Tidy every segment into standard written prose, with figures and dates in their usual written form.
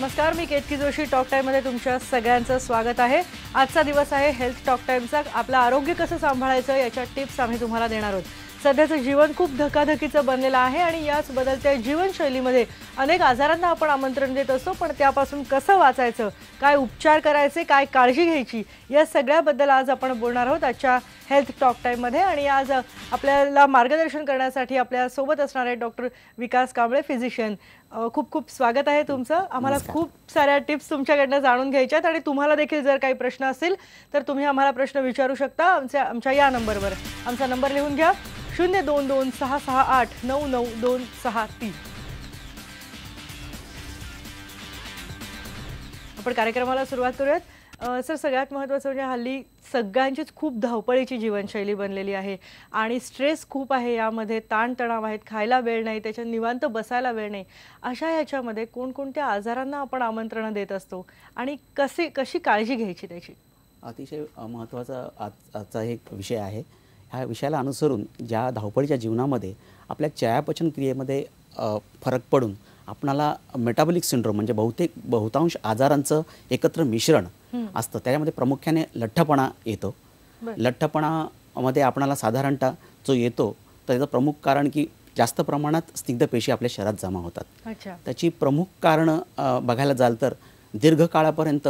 नमस्कार, मी केतकी जोशी टॉक टाइममध्ये तुमच्या सगळ्यांचं स्वागत आहे। आजचा दिवस आहे हेल्थ टॉक टाइमचा। आपलं आरोग्य कसं सांभाळायचं याच्या टिप्स आम्ही तुम्हाला देणार आहोत। सध्याचं जीवन खूप धकाधकीचं बनलेलं आहे आणि याच बदलत्या जीवनशैलीमध्ये अनेक आजारांना आपण आमंत्रण देत असतो, पण त्यापासून कसं वाचायचं, काय उपचार करायचे, काय काळजी घ्यायची, या सगळ्याबद्दल आज आपण बोलणार आहोत आजच्या हेल्थ टॉक टाइममध्ये। आणि आज आपल्याला मार्गदर्शन करण्यासाठी आपल्या सोबत असणार आहे डॉक्टर विकास कांबळे, फिजिशियन। खूप खूप स्वागत आहे तुमचं। आम्हाला खूप साऱ्या टिप्स तुमच्याकडनं जाणून घ्यायच्यात आणि तुम्हाला देखील जर काही प्रश्न असतील तर तुम्ही आम्हाला प्रश्न विचारू शकता आमच्या या नंबरवर। आमचा नंबर लिहून घ्या 0226689926 आपण कार्यक्रमाला सुरुवात करूयात। सर, सगळ्यात महत्त्वाचं म्हणजे हल्ली सगळ्यांचीच खूप धावपळीची जीवनशैली बनलेली आहे आणि स्ट्रेस खूप आहे, यामध्ये ताणतणाव आहेत, खायला वेळ नाही, त्याच्या निवांत बसायला वेळ नाही। अशा ह्याच्यामध्ये कोणकोणत्या आजारांना आपण आमंत्रण देत असतो आणि कशी काळजी घ्यायची त्याची? अतिशय महत्त्वाचा आजचा एक विषय आहे। ह्या विषयाला अनुसरून ज्या धावपळीच्या जीवनामध्ये आपल्या चयापचन क्रियेमध्ये फरक पडून आपणाला मेटाबॉलिक सिंड्रोम म्हणजे बहुतांश आजारांचं एकत्र मिश्रण असतं। त्याच्यामध्ये प्रामुख्याने लठ्ठपणा येतो। लठ्ठपणामध्ये आपणाला साधारणतः जो येतो तर त्याचं प्रमुख कारण की जास्त प्रमाणात स्निग्धपेशी आपल्या शरीरात जमा होतात। त्याची प्रमुख कारणं बघायला जाल तर दीर्घकाळापर्यंत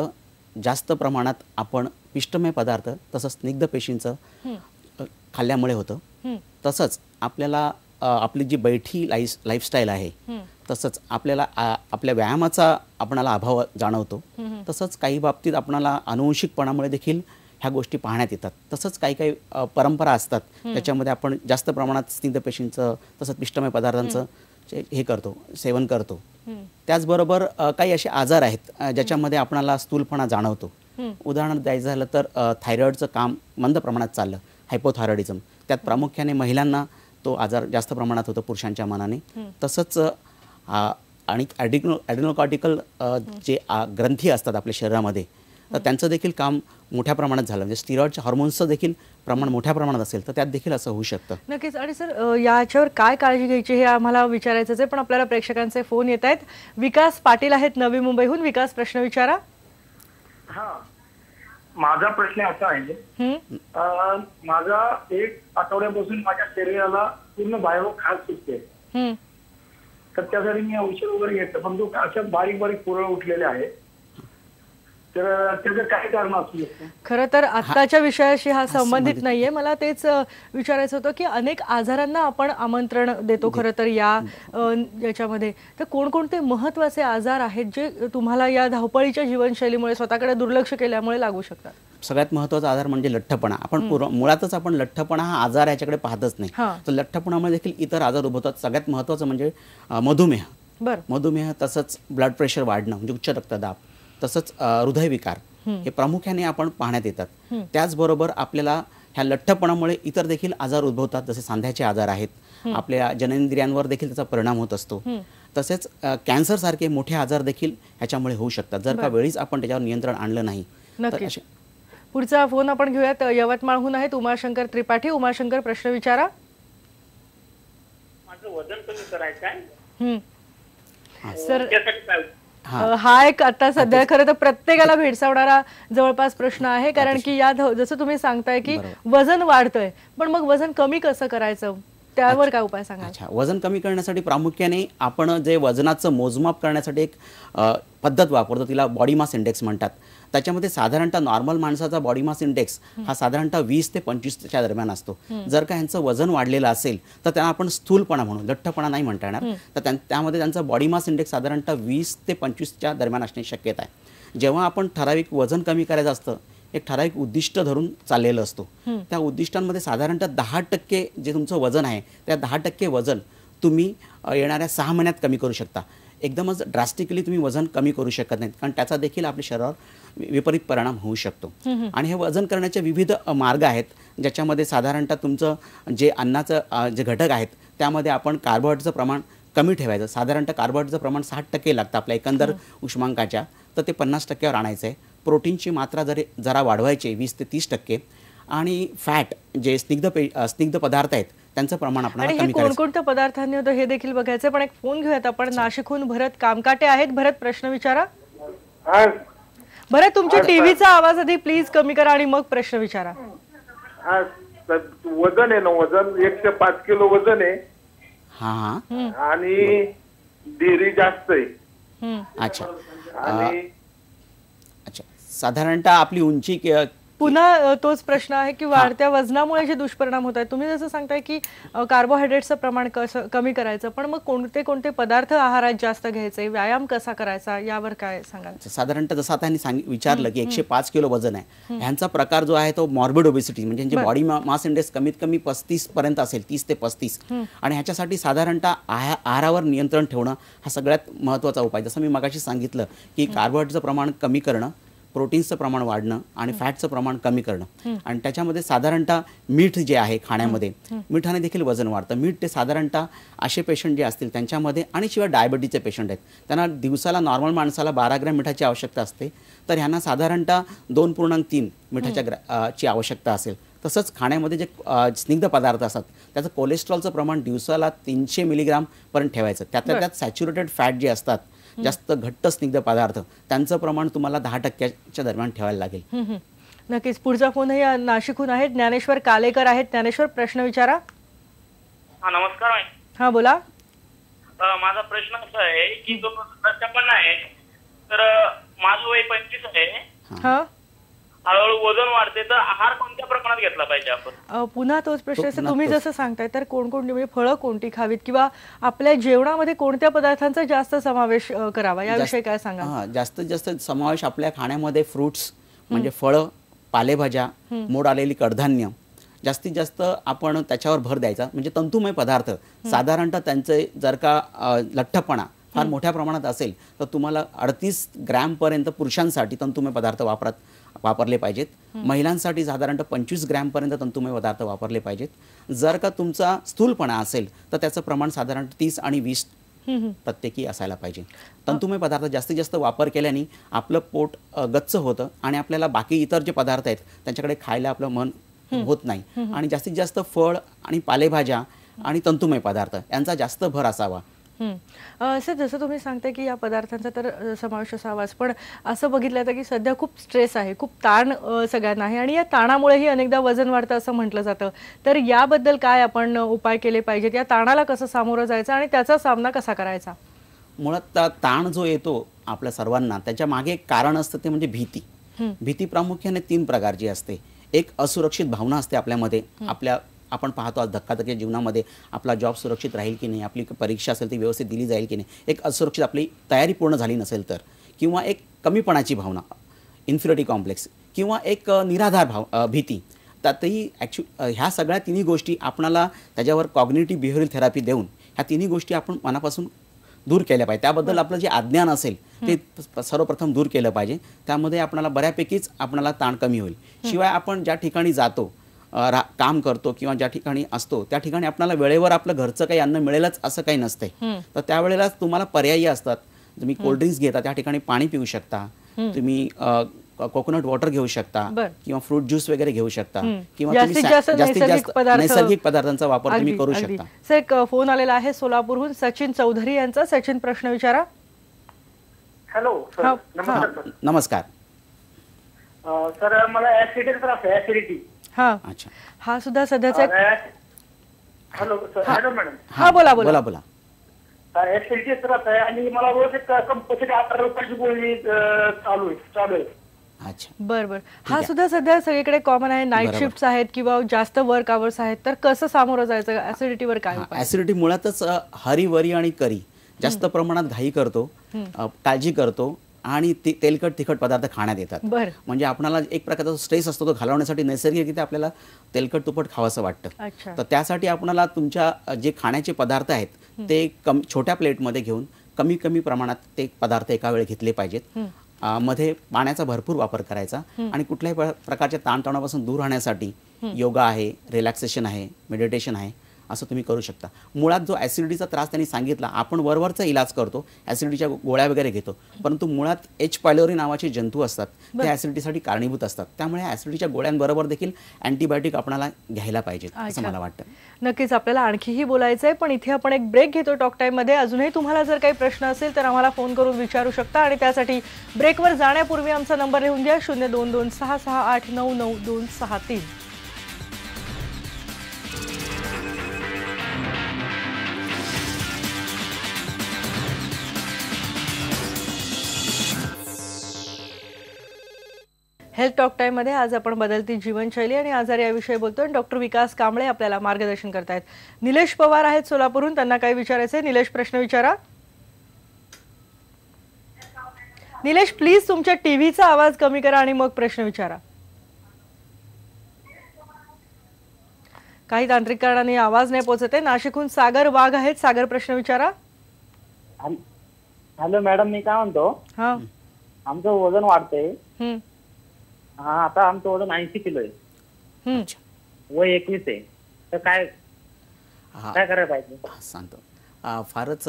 जास्त प्रमाणात आपण पिष्टमय पदार्थ तसंच स्निग्धपेशींचं खाल्ल्यामुळे होतं। तसंच आपल्याला आपली जी बैठी लाईफस्टाईल आहे, तसंच आपल्याला आपल्या व्यायामाचा आपणाला अभाव जाणवतो। तसंच काही बाबतीत आपणाला आनुवंशिकपणामुळे देखील ह्या गोष्टी पाहण्यात येतात। तसंच काही परंपरा असतात त्याच्यामध्ये आपण जास्त प्रमाणात स्निग्धपेशींचं तसंच पिष्टमय पदार्थांचं सेवन करतो। त्याचबरोबर काही असे आजार आहेत ज्याच्यामध्ये आपणाला स्थूलपणा जाणवतो। उदाहरण द्यायचं झालं तर थायरॉइडचं काम मंद प्रमाणात चाललं, हायपोथायरॉइडिझम, त्यात प्रामुख्याने महिलांना तो आजार जास्त प्रमाणात होतो पुरुषांच्या मानाने। तसंच आणि ॲडिनोकॉर्टिकल जे ग्रंथी असतात आपल्या शरीरामध्ये तर त्यांचं देखील काम मोठ्या प्रमाणात झालं, म्हणजे स्टिरॉइडच्या हार्मोन्सचं देखील प्रमाण मोठ्या प्रमाणात असेल तर त्यात देखील असं होऊ शकतं। नक्कीच। आणि सर, याच्यावर काय काळजी घ्यायची हे आम्हाला विचारायचंच आहे, पण आपल्याला प्रेक्षकांचे फोन येत आहेत। विकास पाटील आहेत नवी मुंबईहून। विकास, प्रश्न विचारा। माझा प्रश्न असा आहे, माझा एक आठवड्यापासून माझ्या शरीराला पूर्ण बाहेर खास सुटते, तर त्यासाठी मी औषध वगैरे घेतलं, पण तो अशा बारीक बारीक पुरळ उठलेले आहे, तर त्याचं काय कारण असू शकतं? खरं तर आत्ताच्या विषयाशी हा संबंधित नाहीये। मला तेच विचारायचं होतं की अनेक आजारांना आपण आमंत्रण देतो खरं तर याच्यामध्ये, तर कोणकोणते महत्त्वाचे आजार आहेत जे तुम्हाला या धावपळीच्या जीवनशैलीमुळे स्वतःकडे दुर्लक्ष केल्यामुळे लागू शकतात? सगळ्यात महत्त्वाचा आजार म्हणजे लठ्ठपणा। आपण मुळातच आपण लठ्ठपणा हा आजार याच्याकडे पाहतच नाही, तर लठ्ठपणामुळे देखील इतर आजार उद्भवतात। सगळ्यात महत्त्वाचं म्हणजे मधुमेह, तसंच ब्लड प्रेशर वाढणं म्हणजे उच्च रक्तदाब, तसंच हृदयविकार, हे प्रामुख्याने आपण पाहण्यात येतात। त्याचबरोबर आपल्याला ह्या लठ्ठपणामुळे इतर देखील आजार उद्भवतात, जसे सांध्याचे आजार आहेत, आपल्या जननेंद्रियांवर देखील त्याचा परिणाम होत असतो। तसेच कॅन्सर सारखे मोठे आजार देखील ह्याच्यामुळे होऊ शकतात जर का वेळीच आपण त्याच्यावर नियंत्रण आणलं नाही। पुढचा फोन आपण घेऊयात। यवतमाळहून आहेत उमाशंकर त्रिपाठी। उमाशंकर, प्रश्न विचारा। माझं वजन कमी करायचं आहे सर, हा एक आता सध्या खरं तर प्रत्येकाला भेडसावणारा जवळपास प्रश्न आहे, कारण की या जसं तुम्ही सांगताय की वजन वाढतंय, पण मग वजन कमी कसं करायचं, त्यावर काय उपाय सांगा? वजन कमी करण्यासाठी प्रामुख्याने आपण जे वजनाचं मोजमाप करण्यासाठी एक पद्धत वापरतो, तिला बॉडी मास इंडेक्स म्हणतात। त्याच्यामध्ये साधारणतः नॉर्मल माणसाचा बॉडी मास इंडेक्स हा साधारणतः 20 ते 25च्या दरम्यान असतो। जर का ह्यांचं वजन वाढलेलं असेल तर त्यांना आपण स्थूलपणा म्हणू, लठ्ठपणा नाही म्हणता येणार, तर त्यामध्ये त्यांचा बॉडी मास इंडेक्स साधारणतः 20 ते 25च्या दरम्यान असण्याची शक्यता आहे। जेव्हा आपण ठराविक वजन कमी करायचं असतं, एक ठराविक उद्दिष्ट धरून चाललेलं असतो, त्या उद्दिष्टांमध्ये साधारणतः 10% जे तुमचं वजन आहे त्या 10% वजन तुम्ही येणाऱ्या 6 महिन्यात कमी करू शकता। एकदमच ड्रास्टिकली तुम्ही वजन कमी करू शकत नाही, कारण त्याचा देखील आपल्या शरीरावर विपरीत परिणाम होऊ शकतो। आणि हे वजन करण्याचे विविध मार्ग आहेत, ज्याच्यामध्ये साधारणतः तुमचं जे अन्नाचं जे घटक आहेत त्यामध्ये आपण कार्बोहायड्रेटचं प्रमाण कमी ठेवायचं। साधारणतः कार्बोहायड्रेटचं प्रमाण 60% लागतं आपल्या एकंदर उष्मांकाच्या, तर ते 50%वर आणायचं आहे। प्रोटीनची मात्रा जरा वाढवायची 20 ते 30%, आणि फॅट जे स्निग्ध पदार्थ आहेत त्यांचं प्रमाण आपल्याला कमी करायचं। कोणकोणत्या पदार्थांनी होतं हे देखील बघायचं, पण एक फोन घेऊयात आपण। नाशिकहून भरत कामकाटे आहेत। भरत, प्रश्न विचारा। हा बरं, तुमच्या टीव्हीचा आवाज आधी प्लीज कमी करा आणि मग प्रश्न विचारा. हा वजन आहे ना, वजन 105 किलो वजन आहे. हा हा. आणि डेअरी जास्त आहे. अच्छा आणि अच्छा. साधारणतः आपली उंची पुन्हा तोच प्रश्न आहे की वाढत्या वजनामुळे जे दुष्परिणाम होत आहेत, तुम्ही जसं सांगताय की कार्बोहायड्रेटचं प्रमाण कसं कमी करायचं, पण मग कोणते कोणते पदार्थ आहारात जास्त घ्यायचे, व्यायाम कसा करायचा, यावर काय सांगाल? साधारणतः जसं आता त्यांनी विचारलं की 105 किलो वजन आहे, ह्यांचा प्रकार जो आहे तो मॉर्बिड ओबेसिटी, म्हणजे यांची बॉडी मास इंडेक्स कमीत कमी 35 पर्यंत असेल, 30 ते 35. आणि ह्याच्यासाठी साधारणतः आहारावर नियंत्रण ठेवणं हा सगळ्यात महत्त्वाचा उपाय. जसं मी मगाशी सांगितलं की कार्बोहायड्रेटचं प्रमाण कमी करणं, प्रोटीन्सचं प्रमाण वाढणं आणि फॅटचं प्रमाण कमी करणं. आणि त्याच्यामध्ये साधारणतः मीठ जे आहे खाण्यामध्ये, मिठाने देखील वजन वाढतं. मीठ ते साधारणतः असे पेशंट जे असतील त्यांच्यामध्ये, आणि शिवाय डायबिटीजचे पेशंट आहेत, त्यांना दिवसाला नॉर्मल माणसाला 12 ग्रॅम मिठाची आवश्यकता असते, तर ह्यांना साधारणतः 2.3 मिठाच्या ची आवश्यकता असेल. तसंच खाण्यामध्ये जे स्निग्ध पदार्थ असतात त्याचं कोलेस्ट्रॉलचं प्रमाण दिवसाला 300 मिलीग्राम पर्यंत ठेवायचं. त्यात सॅच्युरेटेड फॅट जे असतात, जास्त घट्ट स्निग्ध पदार्थ, त्यांचं प्रमाण तुम्हाला 10% दरम्यान ठेवायला लागेल. नक्कीच. पुढचा फोनही नाशिकहून आहे. ज्ञानेश्वर कालेकर आहेत. ज्ञानेश्वर, प्रश्न विचारा. हा नमस्कार. हा बोला. माझा प्रश्न असा आहे की जो 56 आहे, तर माझं वय 25 आहे. हा, हळूहळू वजन वाढते, तर आहार कोणत्या प्रमाणात घेतला पाहिजे आपण? पुन्हा तोच प्रश्न. तुम्ही जसं सांगताय तर कोणकोणती, म्हणजे फळं कोणती खावीत किंवा आपल्या जेवणामध्ये कोणत्या पदार्थांचा जास्त समावेश करावा, याविषयी काय सांगा? जास्तीत जास्त समावेश आपल्या खाण्यामध्ये फ्रुट्स म्हणजे फळं, पालेभाज्या, मोड आलेली कडधान्य, जास्तीत जास्त आपण त्याच्यावर भर द्यायचा. म्हणजे तंतुमय पदार्थ साधारणतः त्यांचे जर का लठ्ठपणा फार मोठ्या प्रमाणात असेल तर तुम्हाला 38 ग्रॅमपर्यंत पुरुषांसाठी तंतुमय पदार्थ वापरले पाहिजेत. महिलांसाठी साधारणतः 25 ग्रॅमपर्यंत तंतुमय पदार्थ वापरले पाहिजेत. जर का तुमचा स्थूलपणा असेल तर त्याचं प्रमाण साधारणतः 30 आणि 20 प्रत्येकी असायला पाहिजे. तंतुमय पदार्थ जास्तीत जास्त वापर केल्याने आपलं पोट गच्च होतं आणि आपल्याला बाकी इतर जे पदार्थ आहेत त्यांच्याकडे खायला आपलं मन होत नाही. आणि जास्तीत जास्त फळ आणि पालेभाज्या आणि तंतुमय पदार्थ यांचा जास्त भर असावा. सर, जसं तुम्ही सांगता की या पदार्थांचा तर समावेश असावाच, पण असं बघितलं जातं की सध्या खूप स्ट्रेस आहे, खूप ताण सगळ्यांना आहे, आणि या ताणामुळेही अनेकदा वजन वाढतं असं म्हटलं जातं. तर याबद्दल काय आपण उपाय केले पाहिजेत? या ताणाला कसं सामोरं जायचं आणि त्याचा सामना कसा करायचा? मुळात ताण जो येतो आपल्या सर्वांना, त्याच्या मागे एक कारण असतं, ते म्हणजे भीती. भीती प्रामुख्याने 3 प्रकारची असते. एक असुरक्षित भावना असते आपल्यामध्ये. आपण पाहतो आज धक्काधक्की जीवनामध्ये आपला जॉब सुरक्षित राहील की नाही, आपली परीक्षा असेल ती व्यवस्थित दिली जाईल की नाही, एक असुरक्षित आपली तयारी पूर्ण झाली नसेल तर, किंवा एक कमीपणाची भावना, इन्फिरिटी कॉम्प्लेक्स, किंवा एक निराधार भीती. त्यातही ह्या सगळ्या 3 गोष्टी आपणाला त्याच्यावर कॉग्निटिव्ह बिहेवियरल थेरपी देऊन ह्या 3 गोष्टी आपण मनापासून दूर केल्या पाहिजे. त्याबद्दल आपलं जे अज्ञान असेल ते सर्वप्रथम दूर केलं पाहिजे. त्यामध्ये आपल्याला बऱ्यापैकीच आपल्याला ताण कमी होईल. शिवाय आपण ज्या ठिकाणी जातो, काम करतो किंवा ज्या ठिकाणी असतो त्या ठिकाणी आपल्याला वेळेवर आपलं घरचं काही अन्न मिळेलच असं काही नसते. तर त्यावेळेला तुम्हाला पर्यायी असतात. तुम्ही कोल्ड्रिंक्स घेता त्या ठिकाणी पाणी पिऊ शकता, तुम्ही कोकोनट वॉटर घेऊ शकता किंवा फ्रूट ज्यूस वगैरे घेऊ शकता, किंवा जास्तीत जास्त नैसर्गिक पदार्थांचा वापर तुम्ही करू शकता. सर, एक फोन आलेला आहे सोलापूरहून, सचिन चौधरी यांचा. सचिन, प्रश्न विचारा. हॅलो सर, नमस्कार. सर, मला ऍसिडिटी त्रास आहे, ऍसिडिटी. अच्छा. हा सुद्धा सध्याचा. Hello sir, madam. हा, बोला बोला बोला. ऍसिडिटी त्रास आहे आणि मला रोज एक कंपल्सरी 18 रुपयाची गोळी चालू आहे. अच्छा, बरं. हा सुद्धा सध्या सगळीकडे कॉमन आहे. नाईट शिफ्ट आहेत किंवा जास्त वर्क आवर्स आहेत, तर कसं सामोरं जायचं? ऍसिडिटीवर काय उपाय? ऍसिडिटी मुळातच हरी, वरी आणि करी जास्त प्रमाणात घाई करतो, काळजी करतो आणि तेलकट तिखट पदार्थ खाण्यात येतात. म्हणजे आपल्याला एक प्रकारचा स्ट्रेस असतो, तो घालवण्यासाठी नैसर्गिकरित्या आपल्याला तेलकट तुपट खावंसं वाटतं. तर त्यासाठी आपल्याला तुमच्या जे खाण्याचे पदार्थ आहेत ते छोट्या प्लेटमध्ये घेऊन कमी प्रमाणात ते पदार्थ एका वेळी घेतले पाहिजेत. मध्ये पाण्याचा भरपूर वापर करायचा आणि कुठल्याही प्रकारच्या ताणतणावापासून दूर राहण्यासाठी योगा आहे, रिलॅक्सेशन आहे, मेडिटेशन आहे असं तुम्ही करू शकता. मुळात जो ॲसिडिटीचा त्रास त्यांनी सांगितला, आपण वरवरचा इलाज करतो, ॲसिडिटीच्या गोळ्या वगैरे घेतो, परंतु मुळात एच पायलोरी नावाचे जंतू असतात, ते ॲसिडिटीसाठी कारणीभूत असतात. त्यामुळे ॲसिडिटीच्या गोळ्यांबरोबर देखील अँटीबायोटिक आपल्याला घ्यायला पाहिजेत असं मला वाटतं. नक्कीच आपल्याला आणखीही बोलायचं आहे, पण इथे आपण एक ब्रेक घेतो टॉक टाईममध्ये. अजूनही तुम्हाला जर काही प्रश्न असेल तर आम्हाला फोन करून विचारू शकता आणि त्यासाठी ब्रेकवर जाण्यापूर्वी आमचा नंबर लिहून घ्या 022668999263. हेल्थ टॉक टाईममध्ये आज आपण बदलती जीवनशैली आणि आजार याविषयी बोलतोय. डॉक्टर विकास कांबळे आपल्याला मार्गदर्शन करतायत. निलेश पवार आहेत सोलापूरहून, त्यांना काय विचारायचंय. निलेश, प्रश्न विचारा. निलेश, प्लीज तुमच्या टीव्हीचा आवाज कमी करा आणि मग प्रश्न विचारा. काही तांत्रिक कारणाने आवाज नाही पोहोचत आहे. नाशिकहून सागर वाघ आहेत. सागर, प्रश्न विचारा. हॅलो मॅडम, मी काय म्हणतो, हा, आमचं वजन वाढतंय. हा, आता आमचं वजन 80 किलो आहे, वय 21 आहे, तर काय करायला पाहिजे? सांगतो. फारच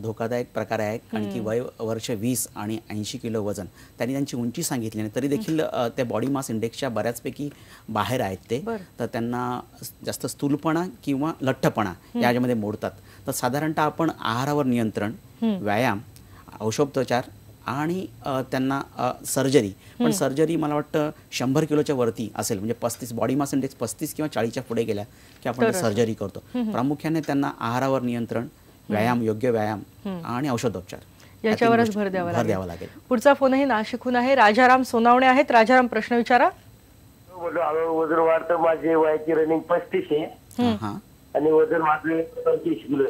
धोकादायक प्रकार आहे, कारण की वय वर्ष 20 आणि 80 किलो वजन. त्यांनी त्यांची उंची सांगितली नाही तरी देखील त्या बॉडी मास इंडेक्सच्या बऱ्याचपैकी बाहेर आहेत ते. तर त्यांना जास्त स्थूलपणा किंवा लठ्ठपणा याच्यामध्ये मोडतात. तर साधारणतः आपण आहारावर नियंत्रण, व्यायाम, औषधोपचार आणि त्यांना सर्जरी. पण सर्जरी मला वाटतं 100 किलोच्या वरती असेल, म्हणजे 35 बॉडी मास इंडेक्स 35 किंवा 40च्या पुढे गेल्या की आपण सर्जरी करतो. प्रामुख्याने त्यांना आहारावर नियंत्रण, व्यायाम, योग्य व्यायाम आणि औषधोपचार याच्यावरच भर द्यावा लागेल. पुढचा फोनही नाशिकहून आहे. राजाराम सोनावणे आहेत. राजाराम, प्रश्न विचारा. वजन वाढतं, माझे वयाची रनिंग 35 आहे आणि वजन वाढले 25 किलो.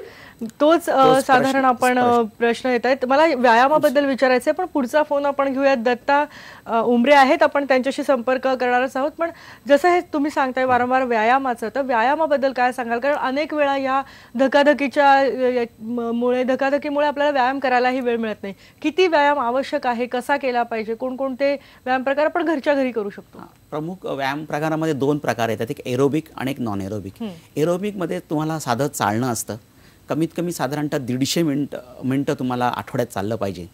तोच साधारण आपण प्रश्न येत आहेत. मला व्यायामाबद्दल विचारायचं आहे, पण पुढचा फोन आपण घेऊयात. दत्ता उमरे आहेत, आपण त्यांच्याशी संपर्क करणारच आहोत. पण जसं हे तुम्ही सांगताय वारंवार व्यायामाचं, तर व्यायामाबद्दल काय सांगाल? कारण अनेक वेळा या धकाधकीमुळे आपल्याला व्यायाम करायलाही वेळ मिळत नाही. किती व्यायाम आवश्यक आहे, कसा केला पाहिजे, कोणकोणते व्यायाम प्रकार आपण घरच्या घरी करू शकतो? प्रमुख व्यायाम प्रकारामध्ये 2 प्रकार येतात, एक एरोबिक आणि एक नॉन एरोबिक. एरोबिकमध्ये तुम्हाला साधं चालणं असतं, कमीत कमी साधारणतः 150 मिनिटं तुम्हाला आठवड्यात चाललं पाहिजे.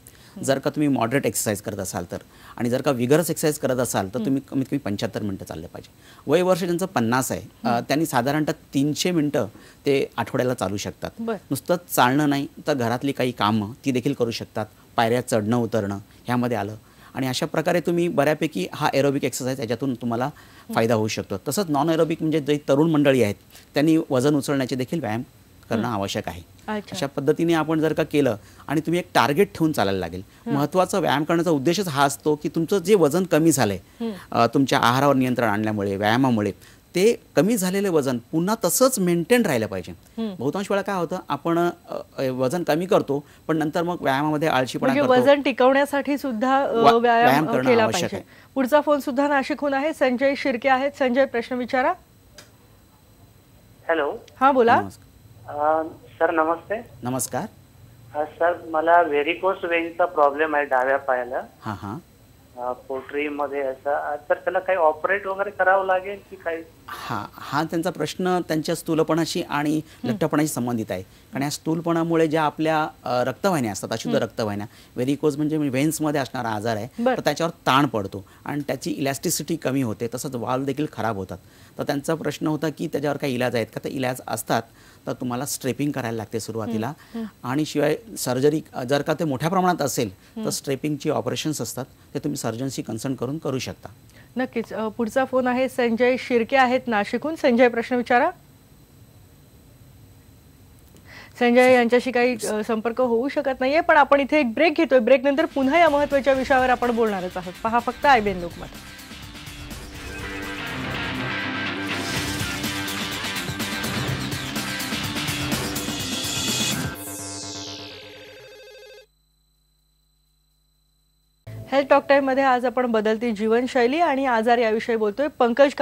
जर का तुम्ही मॉडरेट एक्सरसाइज करत असाल तर, आणि जर का विगरस एक्सरसाइज करत असाल तर तुम्ही कमीत कमी 75 मिनिटं चालले पाहिजे. वय वर्ष ज्यांचं 50 आहे, त्यांनी साधारणतः 300 मिनिटं ते आठवड्याला चालू शकतात. नुसतं चालणं नाही तर घरातली काही कामं ती देखील करू शकतात. पायऱ्या चढणं उतरणं ह्यामध्ये आलं, आणि अशा प्रकारे तुम्ही बऱ्यापैकी हा एरोबिक एक्सरसाइज याच्यातून तुम्हाला फायदा होऊ शकतो. तसंच नॉन एरोबिक म्हणजे जे तरुण मंडळी आहेत त्यांनी वजन उचलण्याचे देखील व्यायाम करणं आवश्यक आहे. अशा पद्धतीने आपण जर का केलं आणि तुम्ही एक टार्गेट ठेवून चालायला लागेल. महत्त्वाचा व्यायाम करण्याचा उद्देशच हा असतो की तुमचं जे वजन कमी झालंय तुमच्या आहारावर नियंत्रण आणल्यामुळे, व्यायामामुळे, ते कमी झालेले वजन पुन्हा तसंच मेंटेन राहिलं पाहिजे. बहुतांश वेळा काय होतं, आपण वजन कमी करतो पण नंतर मग व्यायामामध्ये आळशीपणा करतो. वजन टिकवण्यासाठी सुद्धा व्यायाम केला पाहिजे. पुढचा फोन सुद्धा नाशिकहून आहे. संजय शिर्के आहेत. संजय, प्रश्न विचारा. हॅलो, हा बोला. सर नमस्ते. नमस्कार सर, मला व्हेरिकोस वेनचा प्रॉब्लेम आहे डाव्या पायाला. पोटरीमध्ये असा, तर त्याला काही ऑपरेट वगैरे करावं लागेल की काही? हा त्यांचा प्रश्न त्यांच्या स्थूलपणाशी आणि लठ्ठपणाशी संबंधित आहे. कारण या स्थूलपणामुळे ज्या आपल्या रक्तवाहिन्या असतात, अशुद्ध रक्तवाहिन्या, व्हेरिकोज म्हणजे व्हेन्समध्ये असणारा आजार आहे, तर त्याच्यावर ताण पडतो आणि त्याची इलॅस्टिसिटी कमी होते. तसंच वाल्व देखील खराब होतात. तर त्यांचा प्रश्न होता की त्याच्यावर काही इलाज आहेत का? तर इलाज असतात. तर तुम्हाला स्ट्रेपिंग करायला लागते सुरुवातीला, आणि शिवाय सर्जरी जर का ते मोठ्या प्रमाणात असेल तर स्ट्रेपिंगची ऑपरेशन्स असतात, ते तुम्ही सर्जनशी कन्सल्ट करून करू शकता. नक्कीच. पुढचा फोन आहे. संजय शिर्के आहेत नाशिकहून. संजय, प्रश्न विचारा. संजय यांच्याशी काही संपर्क होऊ शकत नाहीये, पण आपण इथे एक ब्रेक घेतोय. ब्रेक नंतर पुन्हा या महत्त्वाच्या विषयावर आपण बोलणारच आहोत. पहा फक्त IBN लोकमत. हेल्थ टॉक टाईममध्ये आज आपण बदलती जीवनशैली आणि आजार याविषयी बोलतोय. पंकज